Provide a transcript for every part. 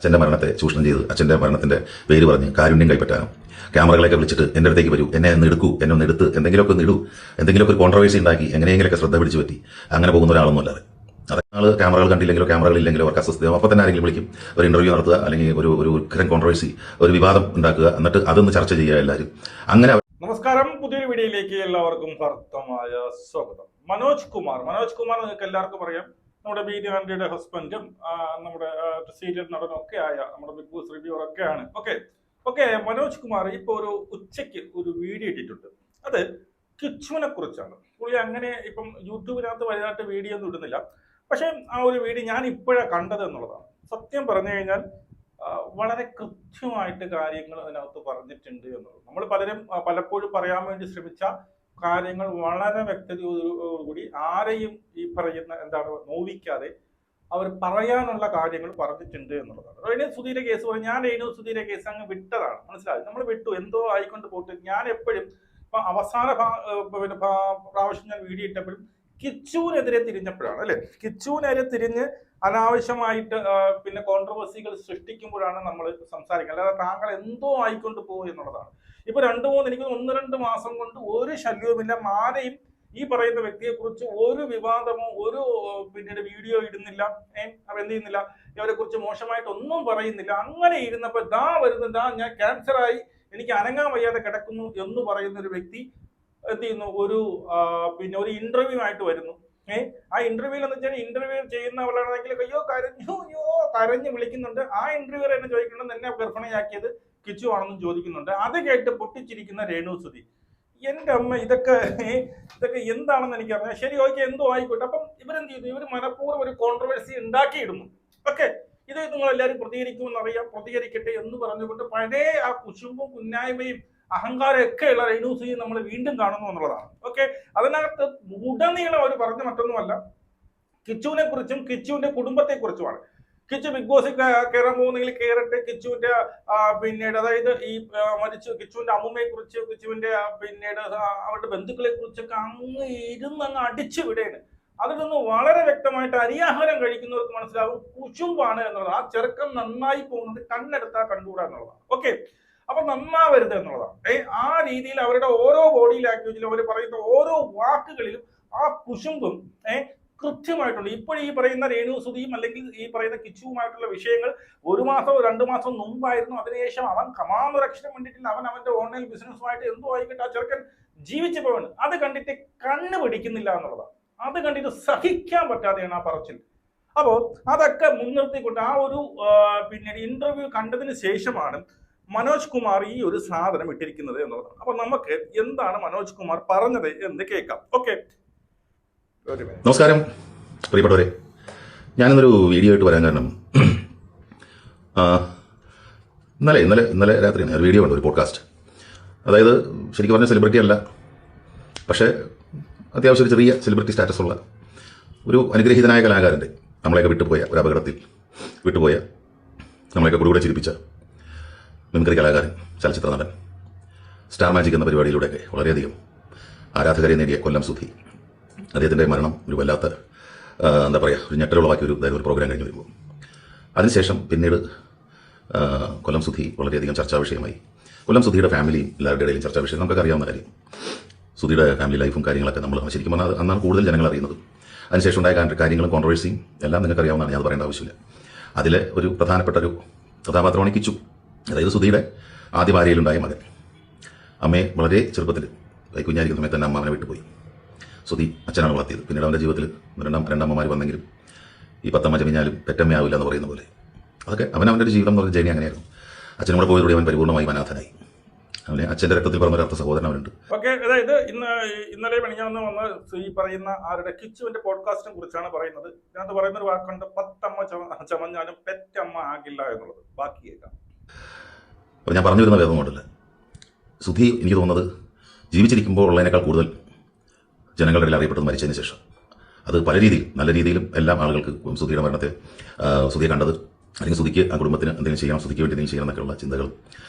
അച്ഛൻ്റെ മരണത്തെ ചൂഷണം ചെയ്ത് അച്ഛൻ്റെ മരണത്തിൻ്റെ പേര് പറഞ്ഞ് കാരുണ്യം കൈപ്പറ്റാനും ക്യാമറകളൊക്കെ വിളിച്ചിട്ട് എൻ്റെ അടുത്തേക്ക് വരൂ, എന്നെ ഒന്ന് എടുക്കൂ, എന്നെ ഒന്ന് എടുത്ത് എന്തെങ്കിലുമൊക്കെ ഒന്ന് ഇടൂ, എന്തെങ്കിലുമൊക്കെ ഒരു കോൺട്രവേഴ്സി ഉണ്ടാക്കി എങ്ങനെയെങ്കിലൊക്കെ ശ്രദ്ധ പിടിച്ചു പറ്റി അങ്ങനെ പോകുന്ന ഒരാളൊന്നും അല്ലാതെ അയാൾ ക്യാമറകൾ കണ്ടില്ലെങ്കിലോ ക്യാമറകളില്ലെങ്കിലോ അവർക്ക് അസ്വസ്ഥത അപ്പോൾ തന്നെ ആരെങ്കിലും വിളിക്കും, ഒരു ഇൻ്റർവ്യൂ നടത്തുക, അല്ലെങ്കിൽ ഒരു ഉഗ്രൻ കോൺട്രവേഴ്സി, ഒരു വിവാദം ഉണ്ടാക്കുക, എന്നിട്ട് അതൊന്ന് ചർച്ച ചെയ്യുക എല്ലാവരും. അങ്ങനെ നമസ്കാരം, പുതിയൊരു വീഡിയോയിലേക്ക് എല്ലാവർക്കും ഹർത്തമായ സ്വാഗതം. മനോജ് കുമാർ നിങ്ങൾക്ക് എല്ലാവർക്കും അറിയാം, നമ്മുടെ ബീതി ആൻഡിയുടെ ഹസ്ബൻഡും നമ്മുടെ സീരിയൽ നടനും ഒക്കെ ആയ നമ്മുടെ ബിഗ് ബോസ് റിവ്യൂവർ ഒക്കെയാണ്. ഓക്കെ മനോജ് കുമാർ ഇപ്പൊ ഒരു ഉച്ചയ്ക്ക് ഒരു വീഡിയോ ഇട്ടിട്ടുണ്ട്. അത് കിച്ചുവിനെ കുറിച്ചാണ്. പുള്ളി അങ്ങനെ ഇപ്പം യൂട്യൂബിനകത്ത് വലുതായിട്ട് വീഡിയോ ഒന്നും ഇടുന്നില്ല, പക്ഷെ ആ ഒരു വീഡിയോ ഞാൻ ഇപ്പോഴാണ് കണ്ടത് എന്നുള്ളതാണ്. സത്യം പറഞ്ഞു കഴിഞ്ഞാൽ വളരെ കൃത്യമായിട്ട് കാര്യങ്ങൾ അതിനകത്ത് പറഞ്ഞിട്ടുണ്ട് എന്നുള്ളത്. നമ്മൾ പലപ്പോഴും പറയാൻ വേണ്ടി ശ്രമിച്ച കാര്യങ്ങൾ വളരെ വ്യക്തതയോടുകൂടി ആരെയും ഈ പറയുന്ന നോവിക്കാതെ അവർ പറയാനുള്ള കാര്യങ്ങൾ പറഞ്ഞിട്ടുണ്ട് എന്നുള്ളതാണ്. രേണു സുധീരെ കേസ് പറയും, ഞാൻ രേണു സുധീരെ കേസ് അങ്ങ് വിട്ടതാണ്, മനസ്സിലായി, നമ്മൾ വിട്ടു, എന്തോ ആയിക്കൊണ്ട് പോട്ട്. ഞാൻ എപ്പോഴും ഇപ്പൊ അവസാന പ്രാവശ്യം ഞാൻ വീഡിയോ ഇട്ടപ്പോഴും കിച്ചുവിനെതിരെ തിരിഞ്ഞപ്പോഴാണ്, അല്ലെ, കിച്ചുവിനെതിരെ തിരിഞ്ഞ് അനാവശ്യമായിട്ട് പിന്നെ കോൺട്രവേഴ്സികൾ സൃഷ്ടിക്കുമ്പോഴാണ് നമ്മൾ സംസാരിക്കുന്നത്. അല്ലാതെ താങ്കൾ എന്തോ ആയിക്കൊണ്ട് പോകും എന്നുള്ളതാണ്. ഇപ്പൊ എനിക്ക് 1-2 മാസം കൊണ്ട് ഒരു ശല്യവുമില്ല, ആരെയും ഈ പറയുന്ന വ്യക്തിയെ കുറിച്ച് ഒരു വിവാദമോ ഒരു പിന്നീട് വീഡിയോ ഇടുന്നില്ല, എന്ത് ചെയ്യുന്നില്ല, ഇവരെ കുറിച്ച് മോശമായിട്ട് ഒന്നും പറയുന്നില്ല. അങ്ങനെ ഇരുന്നപ്പോ ഞാൻ ക്യാൻസറായി, എനിക്ക് അനങ്ങാൻ വയ്യാതെ കിടക്കുന്നു എന്ന് പറയുന്ന ഒരു വ്യക്തി എന്ത് ചെയ്യുന്നു, ഒരു ഇന്റർവ്യൂ ആയിട്ട് വരുന്നു. ആ ഇന്റർവ്യൂവിൽ എന്ന് വെച്ചാൽ ഇന്റർവ്യൂ ചെയ്യുന്നവളാണെങ്കിൽ കരഞ്ഞു വിളിക്കുന്നുണ്ട്. ആ ഇന്റർവ്യൂ എന്നെ ചോദിക്കുന്നുണ്ട്, എന്നെ ഗർഭിണിയാക്കിയത് കിച്ചു ആണെന്നും ചോദിക്കുന്നുണ്ട്. അത് കേട്ട് പൊട്ടിച്ചിരിക്കുന്ന രേണു സുധി, എന്റെ അമ്മ, ഇതൊക്കെ എന്താണെന്ന് എനിക്കറിയാം. ശരി, ഓക്കെ, എന്തോ ആയിക്കോട്ടെ. അപ്പം ഇവരെന്ത് ചെയ്തു, ഇവർ മനഃപൂർവ്വം ഒരു കോൺട്രവേഴ്സി ഉണ്ടാക്കിയിടുന്നു. ഓക്കെ, ഇത് നിങ്ങൾ എല്ലാവരും പ്രതികരിക്കുമെന്ന് അറിയാം, പ്രതികരിക്കട്ടെ എന്ന് പറഞ്ഞുകൊണ്ട് പഴയ ആ കുശുമ്പും കുന്നായ്മയും അഹങ്കാരം ഒക്കെ ഉള്ള രേണു സുധി നമ്മൾ വീണ്ടും കാണുന്നു എന്നുള്ളതാണ്. ഓക്കെ, അതിനകത്ത് ഉടനീളം അവർ പറഞ്ഞ മറ്റൊന്നുമല്ല, കിച്ചുവിനെ കുറിച്ചും കിച്ചുവിന്റെ കുടുംബത്തെ കുറിച്ചുമാണ്. കിച്ചു ബിഗ് ബോസിൽ കയറാൻ പോകുന്നെങ്കിൽ കയറട്ടെ, കിച്ചുവിന്റെ പിന്നീട് അതായത് ഈ മരിച്ചു കിച്ചുവിന്റെ അമ്മൂമ്മയെ കുറിച്ച്, കിച്ചുവിന്റെ പിന്നീട് അവരുടെ ബന്ധുക്കളെ കുറിച്ചൊക്കെ അങ്ങ് അടിച്ചു വിടേണ്. അതിൽ നിന്ന് വളരെ വ്യക്തമായിട്ട് അരിയാഹാരം കഴിക്കുന്നവർക്ക് മനസ്സിലാവും കുശുമ്പാണ് എന്നുള്ളത്. ആ ചെറുക്കം നന്നായി പോകുന്നത് കണ്ണെടുത്താൽ കണ്ടുകൂടാ എന്നുള്ളതാണ്. ഓക്കെ, അപ്പൊ നന്നാവരുത് എന്നുള്ളതാണ്. ആ രീതിയിൽ അവരുടെ ഓരോ ബോഡി ലാംഗ്വേജിലും അവർ പറയുന്ന ഓരോ വാക്കുകളിലും ആ കുശുമ്പും കൃത്യമായിട്ടുണ്ട്. ഇപ്പോഴും ഈ പറയുന്ന രേണു സുധിയും അല്ലെങ്കിൽ ഈ പറയുന്ന കിച്ചുവുമായിട്ടുള്ള വിഷയങ്ങൾ 1 മാസമോ 2 മാസമോ മുമ്പായിരുന്നു. അതിനുശേഷം അവൻ കമാന്നുരക്ഷണം വേണ്ടിയിട്ടില്ല, അവന്റെ ഓൺലൈൻ ബിസിനസ്സുമായിട്ട് എന്തോ ആയിക്കോട്ടെ, ആ ചെറുക്കൻ ജീവിച്ചു പോവാണ്. അത് കണ്ടിട്ട് കണ്ണ് പിടിക്കുന്നില്ല എന്നുള്ളതാണ്. അത് കണ്ടിട്ട് സഹിക്കാൻ പറ്റാതെയാണ് ആ പറച്ചിൽ. അപ്പോൾ അതൊക്കെ മുൻനിർത്തിക്കൊണ്ട് ആ ഒരു പിന്നീട് ഇന്റർവ്യൂ കണ്ടതിന് ശേഷമാണ് മനോജ് കുമാർ ഈ ഒരു സാധനം ഇട്ടിരിക്കുന്നത് എന്നുള്ളതാണ്. അപ്പൊ നമുക്ക് എന്താണ് മനോജ് കുമാർ പറഞ്ഞത് എന്ന് കേൾക്കാം. ഓക്കെ, നമസ്കാരം പ്രിയപ്പെട്ടവരെ, ഞാനിന്നൊരു വീഡിയോ ആയിട്ട് വരാൻ കാരണം ഇന്നലെ രാത്രിയാണ് ഒരു വീഡിയോ ഉണ്ട്, ഒരു പോഡ്കാസ്റ്റ്. അതായത് ശരിക്കും പറഞ്ഞ സെലിബ്രിറ്റി അല്ല, പക്ഷേ അത്യാവശ്യം ഒരു ചെറിയ സെലിബ്രിറ്റി സ്റ്റാറ്റസ് ഉള്ള ഒരു അനുഗ്രഹീതനായ കലാകാരൻ്റെ, നമ്മളെയൊക്കെ വിട്ടുപോയ ഒരു അപകടത്തിൽ വിട്ടുപോയ നമ്മളെയൊക്കെ കൂടെ ചിരിപ്പിച്ച മിമിക്രി കലാകാരൻ, ചലച്ചിത്ര നടൻ, സ്റ്റാർ മാജിക് എന്ന പരിപാടിയിലൂടെയൊക്കെ വളരെയധികം ആരാധകരെ നേടിയ കൊല്ലം സുധി, അദ്ദേഹത്തിൻ്റെ മരണം ഒരു വല്ലാത്ത എന്താ പറയുക, ഒരു ഞെട്ടലുളവാക്കിയ ഒരു പ്രോഗ്രാം കഴിഞ്ഞു വരുമ്പോൾ അതിനുശേഷം പിന്നീട് കൊല്ലം സുധി വളരെയധികം ചർച്ചാ വിഷയമായി. കൊല്ലം സുധിയുടെ ഫാമിലിയും എല്ലാവരുടെ ഇടയിലും ചർച്ചാ വിഷയം, നമുക്കൊക്കെ അറിയാവുന്ന കാര്യം. സുധിയുടെ ഫാമിലി ലൈഫും കാര്യങ്ങളൊക്കെ നമ്മൾ ശരിക്കും പറഞ്ഞാൽ അന്നാണ് കൂടുതൽ ജനങ്ങൾ അറിയുന്നത്. അതിനുശേഷം ഉണ്ടായ കാര്യങ്ങളും കോൺട്രവേഴ്സിയും എല്ലാം നിങ്ങൾക്ക് അറിയാവുന്നതാണ്, ഞാൻ അത് പറയേണ്ട ആവശ്യമില്ല. അതിലെ ഒരു പ്രധാനപ്പെട്ട ഒരു കഥാപാത്രമാണ് കിച്ചു. അതായത് സുധിയുടെ ആദ്യ ഭാര്യയിലുണ്ടായ മകൻ. അമ്മയെ വളരെ ചെറുപ്പത്തിൽ കുഞ്ഞായിരിക്കുന്ന സമയത്ത് തന്നെ അമ്മ വിട്ടുപോയി. സുധി അച്ഛനാണ് വളർത്തിയത്. പിന്നീട് അവൻ്റെ ജീവിതത്തിൽ രണ്ടമ്മമാർ വന്നെങ്കിലും ഈ 10 അമ്മ ജമിഞ്ഞാലും പെറ്റമ്മയാവില്ല എന്ന് പറയുന്ന പോലെ അതൊക്കെ അവൻ്റെ ഒരു ജീവിതം എന്ന് പറഞ്ഞ ജേണി അങ്ങനെയായിരുന്നു. അച്ഛനും കൂടെ പോയതോടെ അവൻ പരിപൂർണ്ണമായി അനാഥനായി. അവനെ അച്ഛൻ്റെ രക്തത്തിൽ പറഞ്ഞ ഒരർത്ഥ സഹോദരൻ അവനുണ്ട്. ഓക്കെ, അതായത് ഇന്നലെ മെനിഞ്ഞാന്ന് വന്ന് ഈ പറയുന്ന ആരുടെ കിച്ചുവിന്റെ പോഡ്കാസ്റ്റിനെ കുറിച്ചാണ് പറയുന്നത്. ഇതിനകത്ത് പറയുന്ന ഒരു വാക്കുണ്ട്, 10 അമ്മ ചമഞ്ഞാലും പെറ്റമ്മ ആകില്ല എന്നുള്ളത്. ബാക്കി കേൾക്കാം. അപ്പോൾ ഞാൻ പറഞ്ഞു വരുന്ന വേദം കൊണ്ടല്ല, സുധി എനിക്ക് തോന്നുന്നത് ജീവിച്ചിരിക്കുമ്പോൾ ഉള്ളതിനേക്കാൾ കൂടുതൽ ജനങ്ങളുടെ ഇടയിൽ അറിയപ്പെട്ടത് മരിച്ചതിന് ശേഷം. അത് പല രീതിയിൽ, നല്ല രീതിയിലും എല്ലാം ആളുകൾക്ക് സുധിയുടെ മരണത്തെ, സുധിയെ കണ്ടത്, അല്ലെങ്കിൽ സുധിക്ക് ആ കുടുംബത്തിന് എന്തെങ്കിലും ചെയ്യണം, സുധിക്ക് വേണ്ടി എന്തെങ്കിലും ചെയ്യണം എന്നൊക്കെയുള്ള ചിന്തകൾ,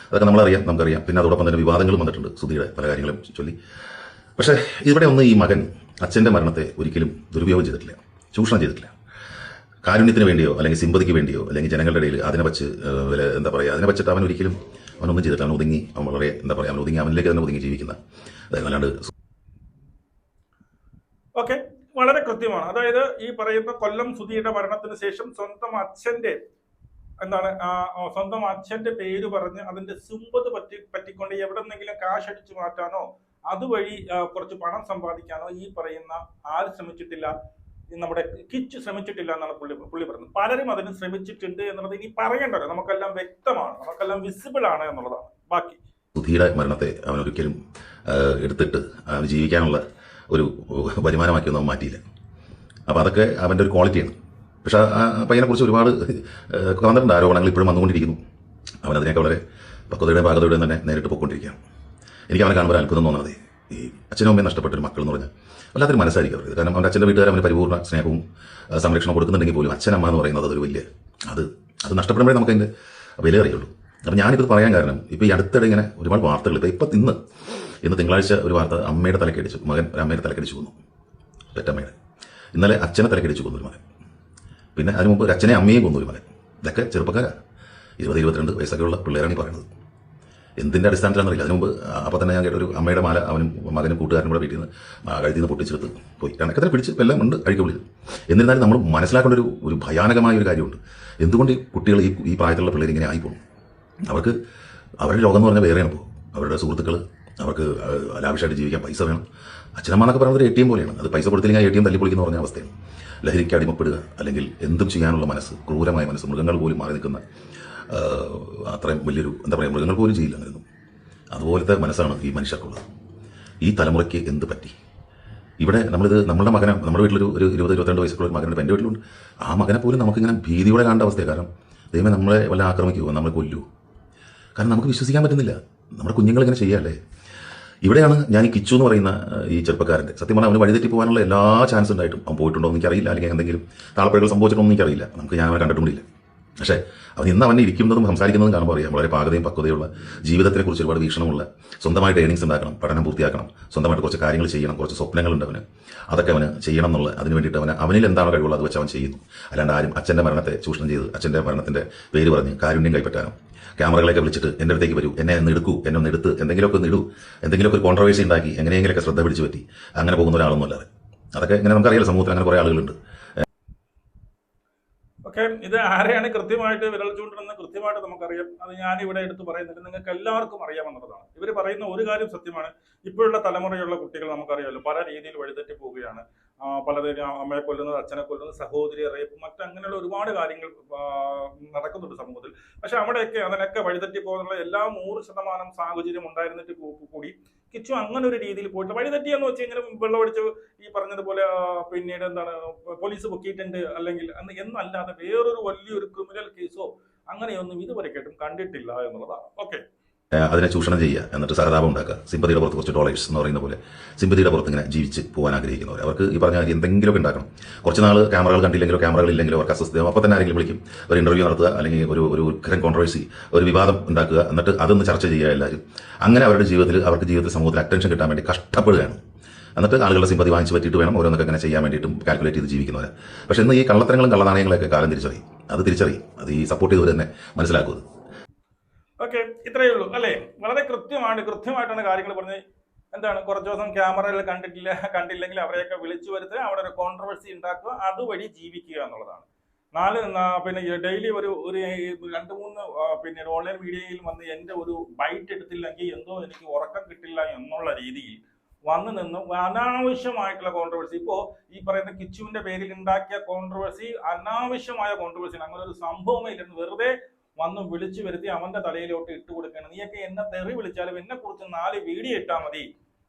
അതൊക്കെ നമുക്കറിയാം. പിന്നെ അതോടൊപ്പം തന്നെ വിവാദങ്ങളും വന്നിട്ടുണ്ട് സുധിയുടെ പല കാര്യങ്ങളും ചൊല്ലി. പക്ഷേ ഇവിടെ ഒന്ന് ഈ മകൻ അച്ഛൻ്റെ മരണത്തെ ഒരിക്കലും ദുരുപയോഗം ചെയ്തിട്ടില്ല, ചൂഷണം ചെയ്തിട്ടില്ല. കാരുണ്യത്തിന് വേണ്ടിയോ അല്ലെങ്കിൽ സിമ്പതിക്ക് വേണ്ടിയോ അല്ലെങ്കിൽ ജനങ്ങളുടെ ഇടയിൽ അതിനെ വെച്ച് എന്താ പറയുക അതിനെ വെച്ചിട്ട് അവൻ ഒരിക്കലും അവനൊന്നും ചെയ്തിട്ട് അവൻ ഒതുങ്ങി അവൻ വളരെ എന്താ പറയുക അവൻ ഒതുങ്ങി അവനിലേക്ക് തന്നെ ഒതുങ്ങി ജീവിക്കുന്ന അതായത് അല്ലാണ്ട് ഓക്കെ, വളരെ കൃത്യമാണ്. അതായത് ഈ പറയുന്ന കൊല്ലം സുധിയുടെ മരണത്തിന് ശേഷം സ്വന്തം അച്ഛന്റെ പേര് പറഞ്ഞ് അതിന്റെ സിമ്പത് പറ്റിക്കൊണ്ട് എവിടെന്നെങ്കിലും കാശ് അടിച്ചു മാറ്റാനോ അതുവഴി കുറച്ച് പണം സമ്പാദിക്കാനോ ഈ പറയുന്ന ആര് ശ്രമിച്ചിട്ടില്ല, നമ്മുടെ കിച്ചു ശ്രമിച്ചിട്ടില്ല എന്നാണ് പുള്ളി പറയുന്നത്. പലരും അതിന് ശ്രമിച്ചിട്ടുണ്ട് എന്നുള്ളത് ഇനി പറയേണ്ടല്ലോ, നമുക്കെല്ലാം വ്യക്തമാണ്, നമുക്കെല്ലാം വിസിബിൾ ആണ് എന്നുള്ളതാണ്. ബാക്കി സുധിയുടെ മരണത്തെ അവൻ ഒരിക്കലും എടുത്തിട്ട് അവന് ജീവിക്കാനുള്ള ഒരു വരുമാനമാക്കിയൊന്നും അവൻ മാറ്റിയില്ല. അപ്പോൾ അതൊക്കെ അവൻ്റെ ഒരു ക്വാളിറ്റിയാണ്. പക്ഷേ ആ പയ്യനെക്കുറിച്ച് ഒരുപാട് കവന്നിട്ടുണ്ട് ആരോപണങ്ങൾ ഇപ്പോഴും വന്നുകൊണ്ടിരിക്കുന്നു. അവനതിനൊക്കെ വളരെ പക്വതയുടെയും പാകതയുടെയും തന്നെ നേരിട്ട് പോയിക്കൊണ്ടിരിക്കുകയാണ്. എനിക്ക് അവനെ കാണുമ്പോൾ അത്ഭുതം തോന്നാതെ ഈ അച്ഛനും അമ്മയും നഷ്ടപ്പെട്ടൊരു മക്കൾ എന്ന് പറഞ്ഞാൽ വല്ലാത്തൊരു മനസ്സായിരിക്കും അവർക്ക്. കാരണം അവൻ്റെ അച്ഛൻ്റെ വീട്ടുകാർ അവന് പരിപൂർണ്ണ സ്നേഹവും സംരക്ഷണം കൊടുക്കുന്നുണ്ടെങ്കിൽ പോലും അച്ഛനമ്മ എന്ന് പറയുന്നത് അതൊരു വലിയ അത് നഷ്ടപ്പെടുമ്പോഴേ നമുക്ക് അതിൻ്റെ വില അറിയുള്ളൂ. അപ്പം ഞാനിത് പറയാൻ കാരണം ഇപ്പോൾ ഈ അടുത്തിടെ ഇങ്ങനെ ഒരുപാട് വാർത്തകൾ ഇപ്പം ഇന്ന് തിങ്കളാഴ്ച ഒരു വാർത്ത അമ്മയുടെ തലക്കടിച്ചു, മകൻ അമ്മയുടെ തലക്കടിച്ചു കൊന്നു, പെറ്റമ്മയുടെ. ഇന്നലെ അച്ഛനെ തലക്കടിച്ചു കൊന്നൊരു മകൻ, പിന്നെ അതിന് മുമ്പ് ഒരു അച്ഛനെ അമ്മയും കൊന്നൊരു മകൻ. ഇതൊക്കെ ചെറുപ്പക്കാരാണ്, 20-22 വയസ്സൊക്കെ ഉള്ള പിള്ളേരാണ് ഈ പറയുന്നത്. എന്തിൻ്റെ അടിസ്ഥാനത്തിലാണെന്നറിയില്ല. അതിന് മുമ്പ് അപ്പോൾ തന്നെ ഞാൻ കേട്ടൊരു അമ്മയുടെ മാല അവനും മകനും കൂട്ടുകാരനും കൂടെ വീട്ടിൽ നിന്ന് കഴുത്തിൽ നിന്ന് പൊട്ടിച്ചെടുത്ത് പോയി. കണക്കത്തിൽ പിടിച്ച് എല്ലാം ഉണ്ട് അഴിക്കവിളിൽ. എന്നിരുന്നാലും നമ്മൾ മനസ്സിലാക്കേണ്ട ഒരു ഭയാനകമായ ഒരു കാര്യമുണ്ട്. എന്തുകൊണ്ട് ഈ കുട്ടികൾ ഈ പ്രായത്തിലുള്ള പിള്ളേർ ഇങ്ങനെ ആയിപ്പോകും? അവർക്ക് അവരുടെ ലോകം എന്ന് പറഞ്ഞാൽ വേറെയാണ്. പോകും അവരുടെ സുഹൃത്തുക്കൾ, അവർക്ക് ലാവിഷായിട്ട് ജീവിക്കാൻ പൈസ വേണം. അച്ഛനമ്മ എന്നൊക്കെ പറയുന്നത് ഒരു ATM പോലെയാണ്. അത് പൈസ കൊടുത്തില്ലെങ്കിൽ ATM തല്ലിപ്പൊളിക്കുന്ന പറഞ്ഞ അവസ്ഥയാണ്. ലഹരിക്ക് അടിമപ്പെടുക, അല്ലെങ്കിൽ എന്തും ചെയ്യാനുള്ള മനസ്സ്, ക്രൂരമായ മനസ്സ്, മൃഗങ്ങൾ പോലും മാറി നിൽക്കുന്ന അത്രയും വലിയൊരു എന്താ പറയുക, മൃഗങ്ങൾ പോലും ചെയ്യില്ല അങ്ങനെയൊന്നും. അതുപോലത്തെ മനസ്സാണ് ഈ മനുഷ്യർക്കുള്ളത്. ഈ തലമുറയ്ക്ക് എന്ത് പറ്റി? ഇവിടെ നമ്മുടെ മകനെ, നമ്മുടെ വീട്ടിലൊരു 20-22 വയസ്സുള്ള ഒരു മകനുണ്ട്, എൻ്റെ വീട്ടിലുണ്ട്. ആ മകനെ പോലും നമുക്കിങ്ങനെ ഭീതിയോടെ കാണേണ്ട അവസ്ഥയാണ്. കാരണം ദൈവമേ നമ്മളെ വല്ല ആക്രമിക്കുമോ, നമ്മളെ കൊല്ലുമോ? കാരണം നമുക്ക് വിശ്വസിക്കാൻ പറ്റുന്നില്ല. നമ്മുടെ കുഞ്ഞുങ്ങളിങ്ങനെ ചെയ്യാല്ലേ. ഇവിടെയാണ് ഞാൻ ഈ കിച്ചു എന്ന് പറയുന്ന ഈ ചെറുപ്പക്കാരൻ്റെ സത്യം പറഞ്ഞാൽ അവന് വഴിതെറ്റി പോകാനുള്ള എല്ലാ ചാൻസ് ഉണ്ടായിട്ടും അവൻ പോയിട്ടുണ്ടോ എന്ന് എനിക്കറിയില്ല, അല്ലെങ്കിൽ എന്തെങ്കിലും താളപ്പിഴകൾ സംഭവിച്ചിട്ടുണ്ടോ എന്ന് എനിക്കറിയില്ല. ഞാൻ അവനെ കണ്ടിട്ടുമില്ല. പക്ഷേ ഇന്ന് അവനെ ഇരിക്കുന്നതും സംസാരിക്കുന്നതും കാണുമ്പോൾ അറിയാം വളരെ പാകതയും പക്വതയുള്ള ജീവിതത്തെക്കുറിച്ച് ഒരുപാട് വീക്ഷണമുള്ള, സ്വന്തമായിട്ട് ഏണിങ്സ് ഉണ്ടാക്കണം, പഠനം പൂർത്തിയാക്കണം, സ്വന്തമായിട്ട് കുറച്ച് കാര്യങ്ങൾ ചെയ്യണം, കുറച്ച് സ്വപ്നങ്ങളുണ്ട് അവന്, അതൊക്കെ അവന് ചെയ്യണം എന്നുള്ള അതിന് വേണ്ടിയിട്ട് അവനിൽ എന്താണോ കഴിവുള്ളത് അത് വെച്ച് അവൻ ചെയ്യുന്നു. അല്ലാണ്ട് ആരും അച്ഛൻ്റെ മരണത്തെ ചൂഷണം ചെയ്ത് അച്ഛൻ്റെ മരണത്തിൻ്റെ പേര് പറഞ്ഞ് കാരുണ്യം കൈപ്പറ്റാനോ ക്യാമറകളൊക്കെ വിളിച്ചിട്ട് എൻ്റെ അടുത്തേക്ക് വരൂ, എന്നെ ഒന്ന് എടുത്ത് എന്തെങ്കിലുമൊക്കെ ഒന്ന് ഇടൂ, എന്തെങ്കിലുമൊക്കെ ഒരു കോൺട്രവേഴ്സി ഉണ്ടാക്കി എങ്ങനെയെങ്കിലൊക്കെ ശ്രദ്ധ പിടിച്ചു പറ്റി അങ്ങനെ പോകുന്ന ഒരാളൊന്നും അല്ലാതെ. അതൊക്കെ ഇങ്ങനെ നമുക്കറിയാലോ, സമൂഹത്തിൽ അങ്ങനെ കുറേ ആളുകളുണ്ട്. ഓക്കെ, ഇത് ആരെയാണ് കൃത്യമായിട്ട് വിരൽ ചൂണ്ടണമെന്ന് കൃത്യമായിട്ട് നമുക്കറിയാം. അത് ഞാനിവിടെ എടുത്ത് പറയുന്നില്ല, നിങ്ങൾക്ക് എല്ലാവർക്കും അറിയാമെന്നുള്ളതാണ്. ഇവർ പറയുന്ന ഒരു കാര്യം സത്യമാണ്. ഇപ്പോഴുള്ള തലമുറയുള്ള കുട്ടികൾ നമുക്കറിയാമല്ലോ, പല രീതിയിൽ വഴിതെറ്റി പോവുകയാണ്. പലതിനും അമ്മയെ കൊല്ലുന്നത്, അച്ഛനെ കൊല്ലുന്നത്, സഹോദരി റേപ്പ്, മറ്റങ്ങനെയുള്ള ഒരുപാട് കാര്യങ്ങൾ നടക്കുന്നുണ്ട് സമൂഹത്തിൽ. പക്ഷെ അവിടെയൊക്കെ അതിനൊക്കെ വഴിതെറ്റി പോകുന്നുള്ള എല്ലാ 100% സാഹചര്യം ഉണ്ടായിരുന്നിട്ട് കൂടി കിച്ചു അങ്ങനെ ഒരു രീതിയിൽ പോയിട്ട് വഴിതെറ്റിയെന്ന് വെച്ച് കഴിഞ്ഞാൽ വെള്ളമടിച്ച് ഈ പറഞ്ഞതുപോലെ പിന്നീട് എന്താണ് പോലീസ് പൊക്കിയിട്ടുണ്ട് അല്ലെങ്കിൽ എന്നല്ലാതെ വേറൊരു വലിയൊരു ക്രിമിനൽ കേസോ അങ്ങനെയൊന്നും ഇതുവരെ കേട്ടും കണ്ടിട്ടില്ല എന്നുള്ളതാണ്. ഓക്കെ, അതിനെ ചൂഷണം ചെയ്യുക, എന്നിട്ട് സഹതാപം ഉണ്ടാക്കുക, സിമ്പതിയുടെ പുറത്ത് കുറച്ച് ഡോളേഴ്സ് എന്ന് പറയുന്ന പോലെ സിമ്പതിയുടെ പുറത്ത് ഇങ്ങനെ ജീവിച്ച് പോകാൻ ആഗ്രഹിക്കുന്നവർ, അവർക്ക് ഈ പറഞ്ഞ എന്തെങ്കിലുമൊക്കെ ഉണ്ടാക്കണം. കുറച്ച് നാൾ ക്യാമറകൾ കണ്ടില്ലെങ്കിലോ ക്യാമറകൾ ഇല്ലെങ്കിലോ അവർക്ക് അസ്വസ്ഥതയും അപ്പോൾ തന്നെ ആരെങ്കിലും വിളിക്കും, ഒരു ഇന്റർവ്യൂ നടത്തുക, അല്ലെങ്കിൽ ഒരു ഉഗ്രൻ കോൺട്രവേഴ്സി, ഒരു വിവാദം ഉണ്ടാക്കുക, എന്നിട്ട് അതൊന്ന് ചർച്ച ചെയ്യുക എല്ലാവരും. അങ്ങനെ അവർക്ക് ജീവിതത്തിൽ സമൂഹത്തിൽ അറ്റൻഷൻ കിട്ടാൻ വേണ്ടി കഷ്ടപ്പെടുകയാണ്. എന്നിട്ട് ആളുകളുടെ സിമ്പതി വാങ്ങിച്ച് പറ്റിയിട്ട് വേണം ഓരോന്നൊക്കെ അങ്ങനെ ചെയ്യാൻ വേണ്ടിയിട്ടും കാൽക്കുലേറ്റ് ചെയ്ത് ജീവിക്കുന്നവർ. പക്ഷേ ഇന്ന് ഈ കള്ളത്തരങ്ങളും കള്ളനാണയങ്ങളൊക്കെ കാലം തിരിച്ചറിയും. അത് ഈ സപ്പോർട്ട് ചെയ്തവർ തന്നെ മനസ്സിലാക്കുന്നത്. ഓക്കെ, ഇത്രയേ ഉള്ളൂ അല്ലേ? വളരെ കൃത്യമായിട്ടാണ് കാര്യങ്ങൾ പറഞ്ഞത്. എന്താണ് കുറച്ച് ദിവസം ക്യാമറയിൽ കണ്ടില്ലെങ്കിൽ അവരെയൊക്കെ വിളിച്ചു വരുത്തുക, അവിടെ ഒരു കോൺട്രവേഴ്സി ഉണ്ടാക്കുക, അതുവഴി ജീവിക്കുക എന്നുള്ളതാണ്. പിന്നെ ഡെയിലി ഒരു 2-3 പിന്നെ ഓൺലൈൻ മീഡിയയിൽ വന്ന് എൻ്റെ ഒരു ബൈറ്റ് എടുത്തില്ലെങ്കിൽ എന്തോ എനിക്ക് ഉറക്കം കിട്ടില്ല എന്നുള്ള രീതിയിൽ വന്നു നിന്ന് അനാവശ്യമായിട്ടുള്ള കോൺട്രവേഴ്സി. ഇപ്പോൾ ഈ പറയുന്ന കിച്ചുവിന്റെ പേരിൽ ഉണ്ടാക്കിയ കോൺട്രവേഴ്സി അനാവശ്യമായ കോൺട്രവേഴ്സി, അങ്ങനെ ഒരു സംഭവമേ ഇല്ലെന്ന് വെറുതെ വന്ന് വിളിച്ചു വരുത്തി അവന്റെ തലയിലോട്ട് ഇട്ട് കൊടുക്കണം. നീയൊക്കെ എന്നെ തെറി വിളിച്ചാലും എന്നെ കുറിച്ച് 4 വീഡിയോ ഇട്ടാൽ മതി,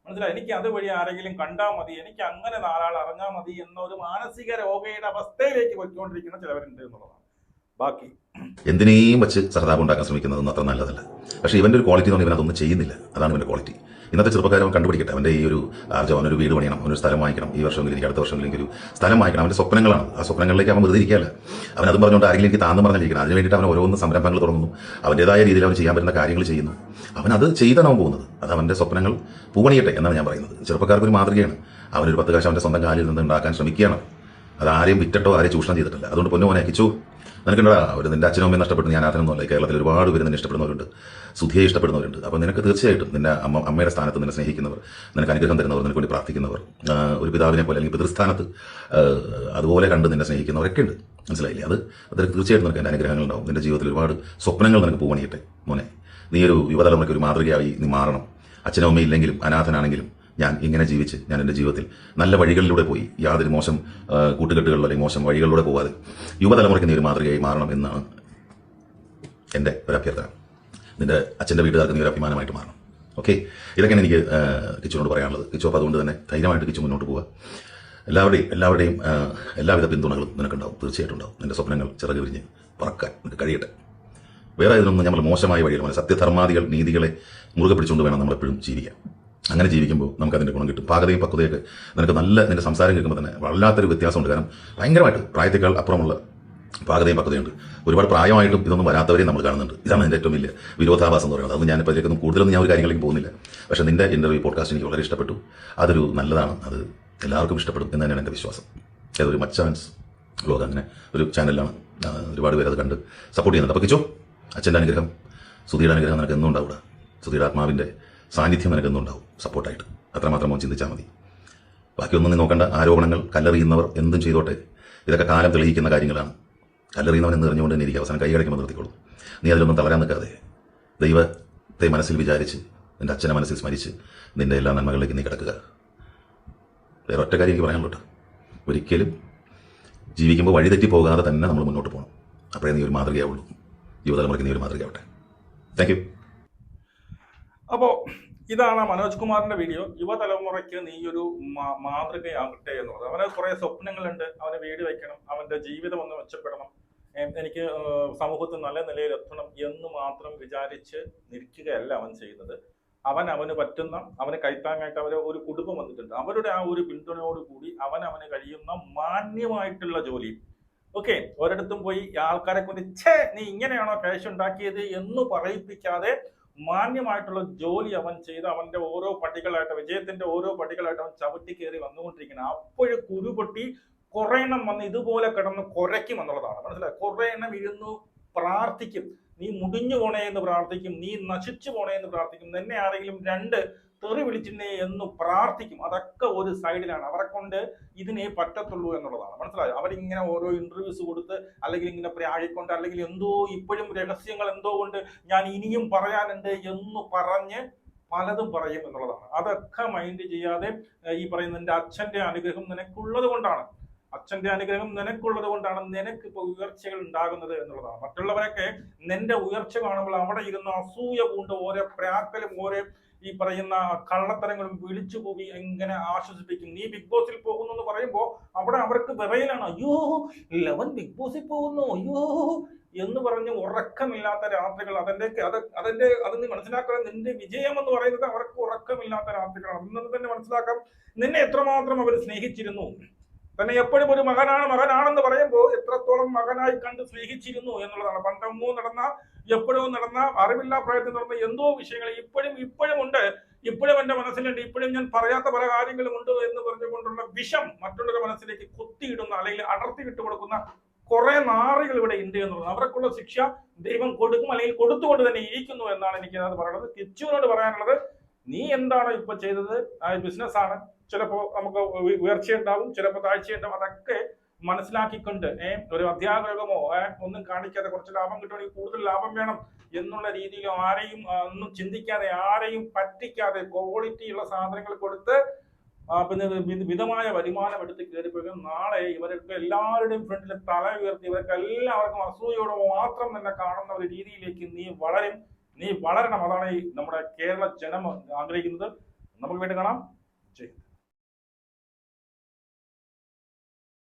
മനസ്സിലായി, എനിക്ക് അതുവഴി ആരെങ്കിലും കണ്ടാൽ മതി, എനിക്ക് അങ്ങനെ 4 ആൾ അറിഞ്ഞാൽ മതി എന്നൊരു മാനസിക രോഗയുടെ അവസ്ഥയിലേക്ക് പോയിക്കൊണ്ടിരിക്കുന്ന ചിലവരുണ്ട് എന്നുള്ളതാണ്. ബാക്കി എന്തിനേയും വെച്ച് സഹതാപം ഉണ്ടാക്കാൻ ശ്രമിക്കുന്നതൊന്നും അത്ര നല്ലതല്ല. പക്ഷേ ഇവന്റെ ഒരു ക്വാളിറ്റി എന്ന് പറഞ്ഞാൽ ഇവനതൊന്നും ചെയ്യുന്നില്ല. അതാണ് ഇവന്റെ ക്വാളിറ്റി. ഇന്നത്തെ ചെറുപ്പക്കാരൻ കണ്ടുപിടിക്കട്ടെ. അവൻ്റെ ഈ ഒരു അവനൊരു വീട് പണിയണം, അവനൊരു സ്ഥലം വാങ്ങിക്കണം, ഈ വർഷമെങ്കിലും എനിക്ക് അടുത്ത വർഷമെങ്കിലും ഒരു സ്ഥലം വാങ്ങിക്കണം. അവൻ്റെ സ്വപ്നങ്ങളാണ്. ആ സ്വപ്നങ്ങളിലേക്ക് അവൻ വെറുതെ ഇരിക്കുകയല്ല. അവൻ അതും പറഞ്ഞുകൊണ്ട് ആരെങ്കിലും എനിക്ക് താന്ന് പറഞ്ഞിരിക്കണം. അതിന് വേണ്ടിയിട്ട് അവൻ ഓരോന്ന് സംരംഭങ്ങൾ തുടങ്ങുന്നു, അവൻ്റെതായ രീതിയിൽ അവൻ ചെയ്യാൻ പറ്റുന്ന കാര്യങ്ങൾ ചെയ്യുന്നു. അവനത് ചെയ്താണ് അവൻ പോകുന്നത്. അത് അവൻ്റെ സ്വപ്നങ്ങൾ പൂവണിയട്ടെ എന്നാണ് ഞാൻ പറയുന്നത്. ചെറുപ്പക്കാർക്ക് ഒരു മാതൃകയാണ്. അവനൊരു 10 കാശ് അവൻ്റെ സ്വന്തം കാലിൽ നിന്ന് ഉണ്ടാക്കാൻ ശ്രമിക്കുകയാണ്. അത് ആരെയും വിറ്റിട്ടോ ആരെയും ചൂഷണം ചെയ്തിട്ടില്ല. അതുകൊണ്ട് പൊന്നുമോനെ കിച്ചു, നിനക്കുണ്ടാ ഒരു നിന്റെ അച്ഛനും അമ്മയും നഷ്ടപ്പെട്ടു. ഞാൻ ആദ്യമൊന്നുമല്ല. കേരളത്തിൽ ഒരുപാട് പേര് നിന്നെ ഇഷ്ടപ്പെടുന്നവരുണ്ട്, സുധിയെ ഇഷ്ടപ്പെടുന്നവരുണ്ട്. അപ്പോൾ നിനക്ക് തീർച്ചയായിട്ടും നിന്റെ അമ്മയുടെ സ്ഥാനത്ത് നിന്നെ സ്നേഹിക്കുന്നവർ, നിനക്ക് അനുഗ്രഹം തരുന്നവർ, നിനക്ക് വേണ്ടി പ്രാർത്ഥിക്കുന്നവർ, ഒരു പിതാവിനെ പോലെ അല്ലെങ്കിൽ പിതൃസ്ഥാനത്ത് അതുപോലെ കണ്ട് നിന്നെ സ്നേഹിക്കുന്നവരൊക്കെ ഉണ്ട്. മനസ്സിലായില്ലേ? അതിൽ തീർച്ചയായിട്ടും നിനക്ക് എൻ്റെ അനുഗ്രഹങ്ങൾ ഉണ്ടാവും. നിന്റെ ജീവിതത്തിൽ ഒരുപാട് സ്വപ്നങ്ങൾ നിനക്ക് പൂവണിയട്ടെ മോനെ. നീ ഒരു യുവതലമുറയ്ക്ക് ഒരു മാതൃകയായി നീ മാറണം. അച്ഛനും അമ്മയും ഇല്ലെങ്കിലും അനാഥനാണെങ്കിലും ഞാൻ ഇങ്ങനെ ജീവിച്ച് ഞാൻ എൻ്റെ ജീവിതത്തിൽ നല്ല വഴികളിലൂടെ പോയി യാതൊരു മോശം കൂട്ടുകെട്ടുകളിലോ അല്ലെങ്കിൽ മോശം വഴികളിലൂടെ പോകാതെ യുവതലമുറയ്ക്ക് നീ ഒരു മാതൃകയായി മാറണം എന്നാണ് എൻ്റെ ഒരു അഭ്യർത്ഥന. നിന്റെ അച്ഛൻ്റെ വീട്ടുകാർക്ക് നീ ഒരു അഭിമാനമായിട്ട് മാറണം. ഓക്കെ, ഇതൊക്കെയാണ് എനിക്ക് കിച്ചുവിനോട് പറയാനുള്ളത്. കിച്ചു, അപ്പോൾ അതുകൊണ്ട് തന്നെ ധൈര്യമായിട്ട് കിച്ചു മുന്നോട്ട് പോവുക. എല്ലാവരുടെയും എല്ലാവിധ പിന്തുണകളും നിനക്കുണ്ടാവും, തീർച്ചയായിട്ടും ഉണ്ടാവും. നിന്റെ സ്വപ്നങ്ങൾ ചിറക് വിരിഞ്ഞ് പറക്കാൻ നിനക്ക് കഴിയട്ടെ. വേറെ ഇതിനൊന്നും നമ്മൾ മോശമായ വഴിയിൽ സത്യധർമാദികൾ നീതികളെ മുറുകെ പിടിച്ചുകൊണ്ട് വേണം നമ്മളെപ്പോഴും ജീവിക്കാൻ. അങ്ങനെ ജീവിക്കുമ്പോൾ നമുക്ക് അതിൻ്റെ ഗുണം കിട്ടും. പാകതയും പക്വതയൊക്കെ നിനക്ക് നിന്റെ സംസാരം കേൾക്കുമ്പോൾ തന്നെ വല്ലാത്തൊരു വ്യത്യാസമുണ്ട്. കാരണം ഭയങ്കരമായിട്ട് പ്രായത്തേക്കാൾ അപ്പുറമുള്ള പാകതയും പക്വതയുണ്ട്. ഒരുപാട് പ്രായമായിട്ടും ഇതൊന്നും വരാത്തവരെയും നമ്മൾ കാണുന്നുണ്ട്. ഇതാണ് എൻ്റെ ഏറ്റവും വലിയ വിരോധാഭാസം എന്ന് പറയുന്നത്. അത് ഞാനിപ്പോൾ ഇതിലേക്കൊന്നും കൂടുതലൊന്നും ഞാൻ ഒരു കാര്യങ്ങളിലേക്ക് പോകുന്നില്ല. പക്ഷേ നിന്റെ ഇൻ്റർവ്യൂ പോഡ്കാസ്റ്റ് എനിക്ക് വളരെ ഇഷ്ടപ്പെട്ടു. അതൊരു നല്ലതാണ്, അത് എല്ലാവർക്കും ഇഷ്ടപ്പെടും എന്ന് തന്നെയാണ് എൻ്റെ വിശ്വാസം. അതൊരു മച്ചാൻസ് വ്ലോഗ് അങ്ങനെ ഒരു ചാനലിലാണ്. ഒരുപാട് പേര് അത് കണ്ട് സപ്പോർട്ട് ചെയ്യുന്നുണ്ട്. അപ്പോൾ കിച്ചോ, അച്ഛൻ്റെ അനുഗ്രഹം, സുധിയുടെ അനുഗ്രഹം നിനക്ക് എന്നും ഉണ്ടാവുക. സുധിയുടെ ആത്മാവിൻ്റെ സാന്നിധ്യം നിനക്ക് എന്നും ഉണ്ടാവും സപ്പോർട്ടായിട്ട്. അത്രമാത്രം ചിന്തിച്ചാൽ മതി. ബാക്കിയൊന്നും നീ നോക്കേണ്ട. ആരോപണങ്ങൾ, കല്ലെറിയുന്നവർ എന്തും ചെയ്തോട്ടെ, ഇതൊക്കെ കാലം തെളിയിക്കുന്ന കാര്യങ്ങളാണ്. കല്ലെറിയുന്നവൻ എന്ന് എറിഞ്ഞുകൊണ്ട് തന്നെ ഇരിക്കുക, അവസാനം കൈ കടക്കുമ്പോൾ നിർത്തിക്കോളും. നീ അതിലൊന്നും തളരാൻ നിൽക്കാതെ ദൈവത്തെ മനസ്സിൽ വിചാരിച്ച് നിൻ്റെ അച്ഛനെ മനസ്സിൽ സ്മരിച്ച് നിൻ്റെ എല്ലാ നന്മകളിലേക്ക് നീ കിടക്കുക. വേറെ ഒറ്റ കാര്യം എനിക്ക് പറയാനുള്ളൂ. ഒരിക്കലും ജീവിക്കുമ്പോൾ വഴിതെറ്റി പോകാതെ തന്നെ നമ്മൾ മുന്നോട്ട് പോകണം. അപ്പോഴേ നീ ഒരു മാതൃകയാവുള്ളൂ. യുവതലമുറയ്ക്ക് നീ ഒരു മാതൃകയാവട്ടെ. Thank you. അപ്പോൾ ഇതാണ് മനോജ് കുമാറിന്റെ വീഡിയോ. യുവതലമുറയ്ക്ക് നീ ഒരു മാതൃകയാകട്ടെ എന്നുള്ളത്. അവന് കുറെ സ്വപ്നങ്ങളുണ്ട്. അവന് വീട് വയ്ക്കണം, അവന്റെ ജീവിതം ഒന്ന് മെച്ചപ്പെടണം, എനിക്ക് സമൂഹത്തിൽ നല്ല നിലയിൽ എത്തണം എന്ന് മാത്രം വിചാരിച്ച് നിൽക്കുകയല്ല അവൻ ചെയ്യുന്നത്. അവന് പറ്റുന്ന, അവന് കൈത്താങ്ങായിട്ട് ഒരു കുടുംബം വന്നിട്ടുണ്ട്. അവരുടെ ആ ഒരു പിന്തുണയോടുകൂടി അവന് കഴിയുന്ന മാന്യമായിട്ടുള്ള ജോലി. ഓക്കെ, ഒരിടത്തും പോയി ആൾക്കാരെ കൊണ്ട് നീ ഇങ്ങനെയാണോ ക്യാഷ് ഉണ്ടാക്കിയത് എന്ന് പറയിപ്പിക്കാതെ മാന്യമായിട്ടുള്ള ജോലി അവൻ ചെയ്ത് അവന്റെ ഓരോ പടികളായിട്ട്, വിജയത്തിന്റെ ഓരോ പടികളായിട്ട് അവൻ ചവിട്ടി കയറി വന്നുകൊണ്ടിരിക്കണം. അപ്പോഴും കുരുപൊട്ടി കുറെ എണ്ണം വന്ന് ഇതുപോലെ കിടന്ന് കുരയ്ക്കും എന്നുള്ളതാണ്. മനസ്സിലായി? കുറെ എണ്ണം ഇരുന്നു പ്രാർത്ഥിക്കും. നീ മുടിഞ്ഞു പോണേ എന്ന് പ്രാർത്ഥിക്കും, നീ നശിച്ചു പോണേ എന്ന് പ്രാർത്ഥിക്കും, നിന്നെ ആരെങ്കിലും രണ്ട് തെറി വിളിച്ചിട്ടേ എന്ന് പ്രാർത്ഥിക്കും. അതൊക്കെ ഒരു സൈഡിലാണ്. അവരെ കൊണ്ട് ഇതിനെ പറ്റത്തുള്ളൂ എന്നുള്ളതാണ്. മനസ്സിലായോ? അവരിങ്ങനെ ഓരോ ഇന്റർവ്യൂസ് കൊടുത്ത് അല്ലെങ്കിൽ ഇങ്ങനെ പ്രാഴിക്കൊണ്ട് അല്ലെങ്കിൽ എന്തോ ഇപ്പോഴും രഹസ്യങ്ങൾ എന്തോ കൊണ്ട് ഞാൻ ഇനിയും പറയാനുണ്ട് എന്ന് പറഞ്ഞ് പലതും പറയും എന്നുള്ളതാണ്. അതൊക്കെ മൈൻഡ് ചെയ്യാതെ ഈ പറയുന്ന നിന്റെ അച്ഛന്റെ അനുഗ്രഹം നിനക്കുള്ളത് കൊണ്ടാണ്, അച്ഛന്റെ അനുഗ്രഹം നിനക്കുള്ളത് കൊണ്ടാണ് നിനക്ക് ഇപ്പൊ ഉയർച്ചകൾ ഉണ്ടാകുന്നത് എന്നുള്ളതാണ്. മറ്റുള്ളവരൊക്കെ നിന്റെ ഉയർച്ച കാണുമ്പോൾ അവിടെ ഇരുന്ന് അസൂയ പൂണ്ട് ഓരോ പ്രാക്കലും ഓരോ ഈ പറയുന്ന കള്ളത്തരങ്ങളും വിളിച്ചു പോയി എങ്ങനെ ആശ്വസിപ്പിക്കും. നീ ബിഗ് ബോസിൽ പോകുന്നു എന്ന് പറയുമ്പോ അവിടെ അവർക്ക് വിറയിലാണ്. അയ്യോ ലവൻ ബിഗ് ബോസിൽ പോകുന്നു, അയ്യോ എന്ന് പറഞ്ഞ് ഉറക്കമില്ലാത്ത രാത്രികൾ. അത് നീ മനസ്സിലാക്കണം. നിന്റെ വിജയം എന്ന് പറയുന്നത് അവർക്ക് ഉറക്കമില്ലാത്ത രാത്രികളാണ്. അന്നത് തന്നെ മനസ്സിലാക്കാം. നിന്നെ എത്രമാത്രം അവർ സ്നേഹിച്ചിരുന്നു, തന്നെ എപ്പോഴും ഒരു മകനാണെന്ന് പറയുമ്പോൾ എത്രത്തോളം മകനായി കണ്ട് സ്നേഹിച്ചിരുന്നു എന്നുള്ളതാണ്. പണ്ടൊന്നോ നടന്ന, എപ്പോഴോ നടന്ന, അറിവില്ലാ പ്രായത്തിൽ നടന്ന എന്തോ വിഷയങ്ങൾ ഇപ്പോഴും ഉണ്ട്, ഇപ്പോഴും എന്റെ മനസ്സിലുണ്ട്, ഇപ്പോഴും ഞാൻ പറയാത്ത പല കാര്യങ്ങളും ഉണ്ട് എന്ന് പറഞ്ഞുകൊണ്ടുള്ള വിഷം മറ്റുള്ളവരുടെ മനസ്സിലേക്ക് കുത്തിയിടുന്ന അല്ലെങ്കിൽ അടർത്തി വിട്ടുകൊടുക്കുന്ന കുറെ നാറികൾ ഇവിടെ ഉണ്ട് എന്നുള്ളത്. അവർക്കുള്ള ശിക്ഷ ദൈവം കൊടുക്കും, അല്ലെങ്കിൽ കൊടുത്തുകൊണ്ട് തന്നെ ഇരിക്കുന്നു എന്നാണ് എനിക്ക് അത് പറയുന്നത്. കിച്ചുവിനോട് പറയാനുള്ളത്, നീ എന്താണോ ഇപ്പൊ ചെയ്തത് ബിസിനസ്സാണ്. ചിലപ്പോ നമുക്ക് ഉയർച്ചയുണ്ടാവും, ചിലപ്പോൾ താഴ്ചയുണ്ടാവും. അതൊക്കെ മനസ്സിലാക്കിക്കൊണ്ട് ഒരു അധ്യാപകമോ ഒന്നും കാണിക്കാതെ കുറച്ച് ലാഭം കിട്ടുവാണെങ്കിൽ കൂടുതൽ ലാഭം വേണം എന്നുള്ള രീതിയിൽ ആരെയും ഒന്നും ചിന്തിക്കാതെ, ആരെയും പറ്റിക്കാതെ ക്വാളിറ്റിയുള്ള സാധനങ്ങൾ കൊടുത്ത് പിന്നെ മിതമായ വരുമാനം എടുത്ത് കയറിപ്പോയി നാളെ ഇവർക്ക് എല്ലാവരുടെയും ഫ്രണ്ടിൽ തല ഉയർത്തി ഇവർക്ക് എല്ലാവർക്കും അസൂയോടെ മാത്രം തന്നെ കാണുന്ന ഒരു രീതിയിലേക്ക് നീ വളരണം. അതാണ് ഈ നമ്മുടെ കേരള ജനം ആഗ്രഹിക്കുന്നത്. നമുക്ക് വേണ്ടി കാണാം. ജയ്.